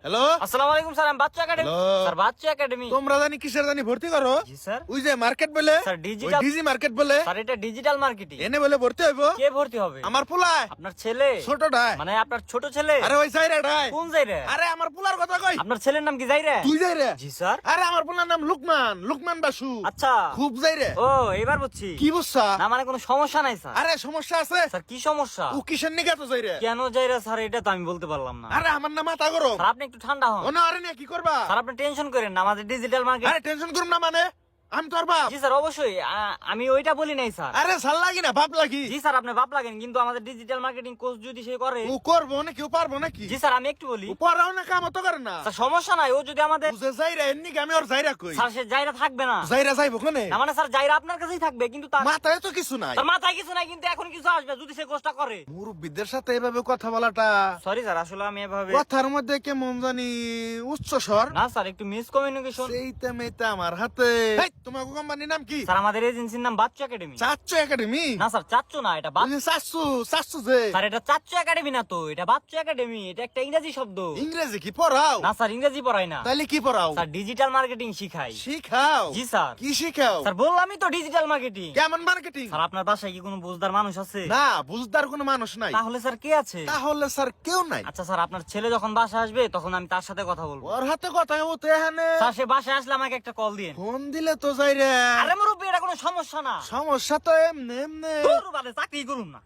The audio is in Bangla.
হ্যালো, আসসালামু আলাইকুম স্যার, আমি বাচ্চা একাডেমি। Hello? স্যার বাচ্চা একাডেমি। তোমরা জানি কিসের জানি ভর্তি করো? জি স্যার। ওই যে মার্কেট বলে, স্যার ওই ডিজিটাল। ডিজি মার্কেট বলে, স্যার এটা ডিজিটাল মার্কেটিং। এনে বলে ভর্তি হইব। কে ভর্তি হবে? আমার পোলায়, আপনার ছেলে? ছোটটায়। মানে আপনার ছোট ছেলে? আরে ওই যাইরাটায়। কোন জায়গা? আরে আমার পোলার কথা কই। আপনার ছেলের নাম কি জাইরা? তুই যাইরা? জি স্যার। আরে আমার পোলার নাম লুকমান, লুকমান বাসু। আচ্ছা। খুব যাইরে। ও এবার বুঝছি। কি বুঝছা? না মানে কোনো সমস্যা নাই স্যার। আরে সমস্যা আছে। স্যার কি সমস্যা? ও কিসের নিকে তো যাইরে? কেন জাইরা স্যার এটা তো আমি বলতে পারলাম না। আরে আমার না মাথা গরম। স্যার আপনি একটু ঠান্ডা হন। ওনা আরে নিয়ে কি করবা? স্যার আপনি টেনশন করেন না, আমাদের ডিজিটাল মার্কেট। আরে টেনশন করুম না মানে? আমি তোর বাপ। জি স্যার অবশ্যই, আমি ওইটা বলি নাই স্যার। আরে ভাল লাগি না, বাপ লাগি। জি স্যার আপনি বাপ লাগেন, কিন্তু আমাদের ডিজিটাল মার্কেটিং কোর্স যদি সে করে। ও করবো নাকি, ও পারবো নাকি? জি স্যার আমি একটু বলি। ও পড়াও না, কাম তো করে না। স্যার সমস্যা নাই, ও যদি আমাদের। বুঝে যাইরা এমনি আমি ওর যাইরা কই। স্যার সে জায়রা থাকবে না। যাইরা যাইবো কোনে? না মানে স্যার জায়রা আপনার কাছেই থাকবে, কিন্তু তার মাথায় তো কিছু নাই। তার মাথায় কিছু নাই, কিন্তু এখন কিছু আসবে যদি সে কোর্সটা করে। মুরব্বীদের সাথে এভাবে কথা বলাটা সরি স্যার, আসলে আমি এভাবে। কথার মধ্যে কেমন জানি উচ্চ স্বর। না স্যার, একটু মিস কমিউনিকেশন। সেইটা মেয়েটা আমার হাতে। এই, তোমার কোম্পানির নাম কি? স্যার আমাদের এজেন্সির নাম বাচ্চু একাডেমি। চাচ্চু একাডেমি? না স্যার চাচ্চু না, এটা ওই যে চাচ্চু, চাচ্চু যে। স্যার এটা চাচ্চু একাডেমি না তো, এটা বাচ্চু একাডেমি। এটা একটা ইংরেজি শব্দ। ইংরেজি কি পড়াও? না স্যার ইংরেজি পড়াই না। তাইলে কি পড়াও? স্যার ডিজিটাল মার্কেটিং শিখাই। শিখাও? জি স্যার। কি শিখাও? স্যার বললামই তো ডিজিটাল মার্কেটিং। কেমন মার্কেটিং? স্যার আপনার বাসায় কি কোনো বুঝদার মানুষ আছে? না, বুঝদার কোনো মানুষ নাই। তাহলে স্যার কে আছে? তাহলে স্যার কেউ নাই। আচ্ছা স্যার, আপনার ছেলে যখন বাসা আসবে তখন আমি তার সাথে কথা বলবো। ওর হাতে কথা হতে এখানে স্যার সে বাসায় আসলে আমাকে একটা কল দিন। ফোন দিলে তো যাই রে। আরে মুরব্বী, এটা কোনো সমস্যা না। সমস্যা তো এমনি এমনি। ধুর, বাদে চাকরি করুন না।